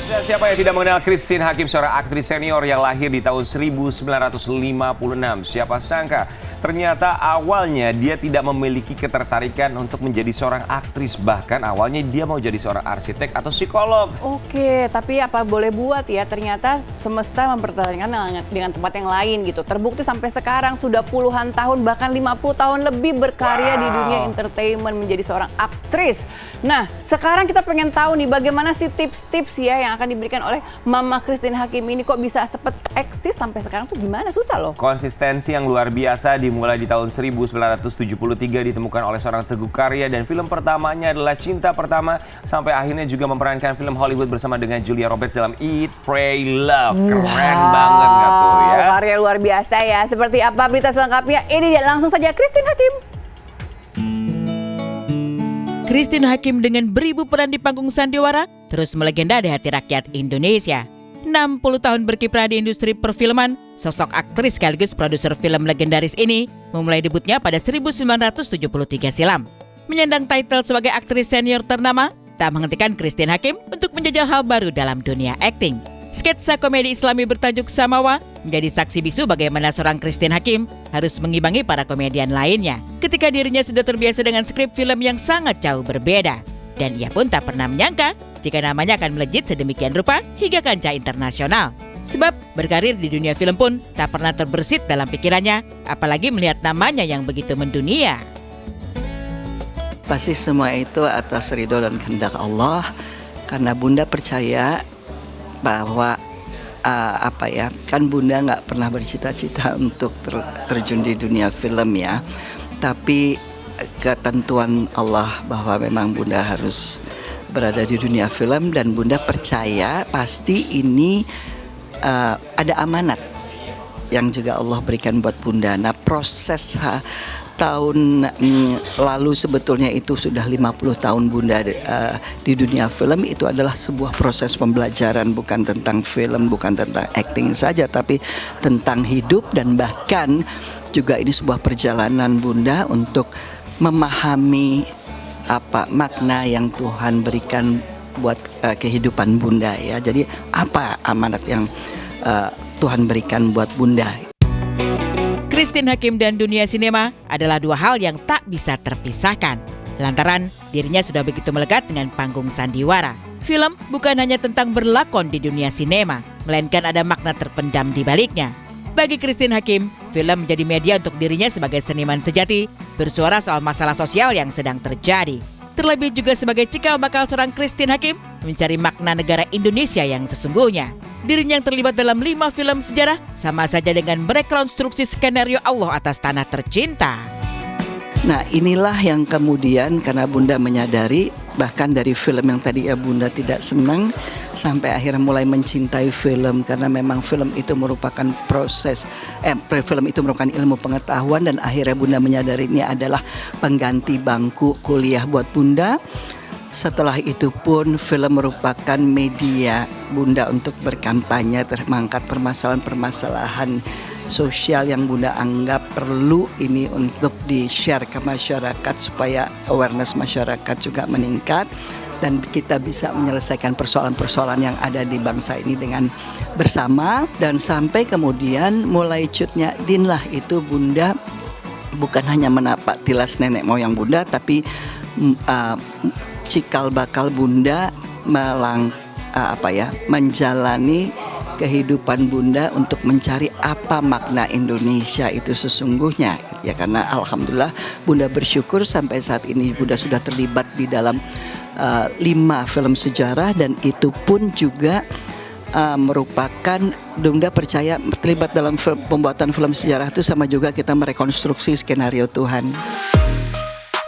Siapa yang tidak mengenal Christine Hakim, seorang aktris senior yang lahir di tahun 1956. Siapa sangka ternyata awalnya dia tidak memiliki ketertarikan untuk menjadi seorang aktris. Bahkan awalnya dia mau jadi seorang arsitek atau psikolog. Oke, tapi apa boleh buat ya, ternyata semesta mempertahankan dengan tempat yang lain gitu. Terbukti sampai sekarang sudah puluhan tahun, bahkan 50 tahun lebih berkarya di dunia entertainment menjadi seorang aktris. Nah, sekarang kita pengen tahu nih bagaimana sih tips-tips ya yang akan diberikan oleh Mama Christine Hakim ini, kok bisa sempat eksis sampai sekarang tuh gimana? Susah loh. Konsistensi yang luar biasa dimulai di tahun 1973 ditemukan oleh seorang teguh karya dan film pertamanya adalah Cinta Pertama sampai akhirnya juga memerankan film Hollywood bersama dengan Julia Roberts dalam Eat, Pray, Love. Keren banget nggak tuh ya? Karya luar biasa ya. Seperti apa berita selengkapnya? Ini dia, langsung saja Christine Hakim. Christine Hakim dengan beribu peran di panggung sandiwara terus melegenda di hati rakyat Indonesia. 60 tahun berkiprah di industri perfilman, sosok aktris sekaligus produser film legendaris ini memulai debutnya pada 1973 silam. Menyandang titel sebagai aktris senior ternama, tak menghentikan Christine Hakim untuk menjajal hal baru dalam dunia akting. Sketsa komedi Islami bertajuk Samawa menjadi saksi bisu bagaimana seorang Christine Hakim harus mengimbangi para komedian lainnya ketika dirinya sudah terbiasa dengan skrip film yang sangat jauh berbeda. Dan ia pun tak pernah menyangka jika namanya akan melejit sedemikian rupa hingga kancah internasional. Sebab berkarir di dunia film pun tak pernah terbersit dalam pikirannya, apalagi melihat namanya yang begitu mendunia. Pasti semua itu atas ridho dan kehendak Allah, karena Bunda percaya bahwa kan Bunda nggak pernah bercita-cita untuk terjun di dunia film ya, tapi ketentuan Allah bahwa memang Bunda harus berada di dunia film, dan Bunda percaya pasti ini ada amanat yang juga Allah berikan buat Bunda. Nah, proses tahun lalu sebetulnya itu sudah 50 tahun Bunda di dunia film. Itu adalah sebuah proses pembelajaran, bukan tentang film, bukan tentang acting saja, tapi tentang hidup, dan bahkan juga ini sebuah perjalanan Bunda untuk memahami apa makna yang Tuhan berikan buat kehidupan Bunda ya. Jadi apa amanat yang Tuhan berikan buat Bunda. Christine Hakim dan dunia sinema adalah dua hal yang tak bisa terpisahkan. Lantaran dirinya sudah begitu melekat dengan panggung sandiwara. Film bukan hanya tentang berlakon di dunia sinema, melainkan ada makna terpendam di baliknya. Bagi Christine Hakim, film menjadi media untuk dirinya sebagai seniman sejati, bersuara soal masalah sosial yang sedang terjadi. Terlebih juga sebagai cikal bakal seorang Christine Hakim mencari makna negara Indonesia yang sesungguhnya. Dirinya yang terlibat dalam 5 film sejarah sama saja dengan merekonstruksi skenario Allah atas tanah tercinta. Nah, inilah yang kemudian karena Bunda menyadari, bahkan dari film yang tadi ya Bunda tidak senang, sampai akhirnya mulai mencintai film, karena memang film itu merupakan film itu merupakan ilmu pengetahuan, dan akhirnya Bunda menyadari ini adalah pengganti bangku kuliah buat Bunda. Setelah itu pun film merupakan media Bunda untuk berkampanye, mengangkat permasalahan-permasalahan sosial yang Bunda anggap perlu ini untuk di-share ke masyarakat supaya awareness masyarakat juga meningkat dan kita bisa menyelesaikan persoalan-persoalan yang ada di bangsa ini dengan bersama. Dan sampai kemudian mulai cutnya Dinlah itu Bunda bukan hanya menapak tilas nenek moyang Bunda, tapi cikal bakal Bunda menjalani kehidupan Bunda untuk mencari apa makna Indonesia itu sesungguhnya ya. Karena alhamdulillah Bunda bersyukur sampai saat ini Bunda sudah terlibat di dalam 5 film sejarah, dan itu pun juga merupakan Bunda percaya terlibat dalam pembuatan film sejarah itu sama juga kita merekonstruksi skenario Tuhan.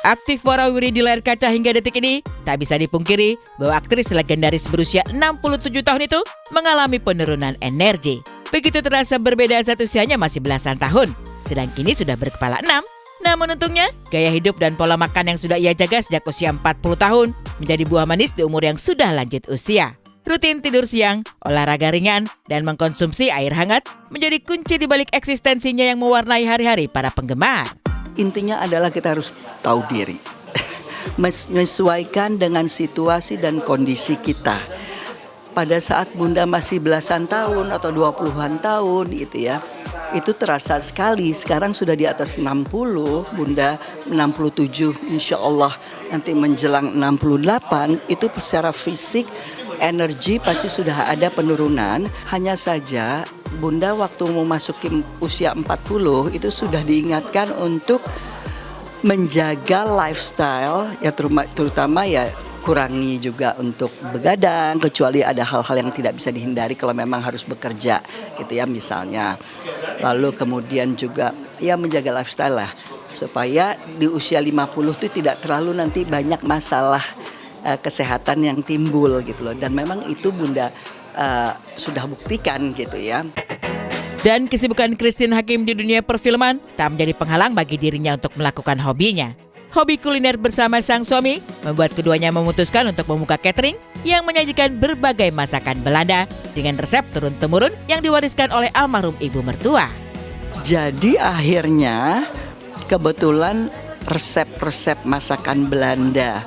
Aktif warawiri di layar kaca hingga detik ini, tak bisa dipungkiri bahwa aktris legendaris berusia 67 tahun itu mengalami penurunan energi. Begitu terasa berbeda saat usianya masih belasan tahun, sedang kini sudah berkepala 6. Namun untungnya, gaya hidup dan pola makan yang sudah ia jaga sejak usia 40 tahun menjadi buah manis di umur yang sudah lanjut usia. Rutin tidur siang, olahraga ringan, dan mengkonsumsi air hangat menjadi kunci di balik eksistensinya yang mewarnai hari-hari para penggemar. Intinya adalah kita harus tahu diri, menyesuaikan dengan situasi dan kondisi kita. pada saat Bunda masih belasan tahun atau 20-an tahun gitu ya, itu terasa sekali. Sekarang sudah di atas 60, Bunda 67 insya Allah nanti menjelang 68, itu secara fisik energi pasti sudah ada penurunan. Hanya saja Bunda waktu memasuki usia 40 itu sudah diingatkan untuk menjaga lifestyle ya, terutama ya kurangi juga untuk begadang, kecuali ada hal-hal yang tidak bisa dihindari kalau memang harus bekerja gitu ya misalnya. Lalu kemudian juga ya menjaga lifestyle lah supaya di usia 50 itu tidak terlalu nanti banyak masalah kesehatan yang timbul gitu loh. Dan memang itu Bunda sudah buktikan gitu ya. Dan kesibukan Christine Hakim di dunia perfilman tak menjadi penghalang bagi dirinya untuk melakukan hobinya. Hobi kuliner bersama sang suami membuat keduanya memutuskan untuk membuka catering yang menyajikan berbagai masakan Belanda dengan resep turun-temurun yang diwariskan oleh almarhum ibu mertua. Jadi akhirnya kebetulan resep-resep masakan Belanda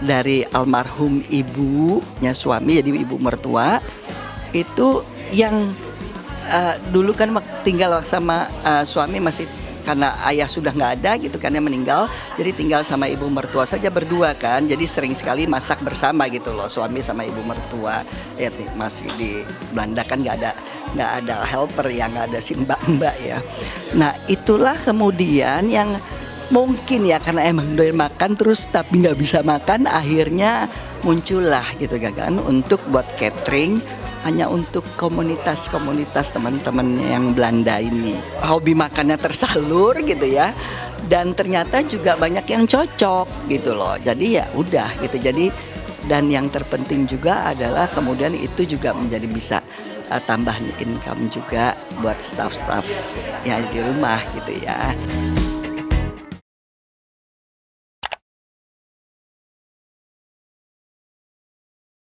dari almarhum ibunya suami, jadi ibu mertua, itu yang dulu kan tinggal sama suami masih, karena ayah sudah nggak ada gitu kan, dia meninggal, jadi tinggal sama ibu mertua saja berdua kan, jadi sering sekali masak bersama gitu loh, suami sama ibu mertua. Ya masih di Belanda kan nggak ada helper ya, nggak ada si mbak-mbak ya. Nah itulah kemudian yang mungkin ya karena emang doyan makan terus tapi nggak bisa makan, akhirnya muncullah gitu kan untuk buat catering hanya untuk komunitas-komunitas teman-teman yang Belanda ini. Hobi makannya tersalur gitu ya. Dan ternyata juga banyak yang cocok gitu loh. Jadi ya udah gitu. Jadi dan yang terpenting juga adalah kemudian itu juga menjadi bisa tambahan income juga buat staff-staff yang di rumah gitu ya.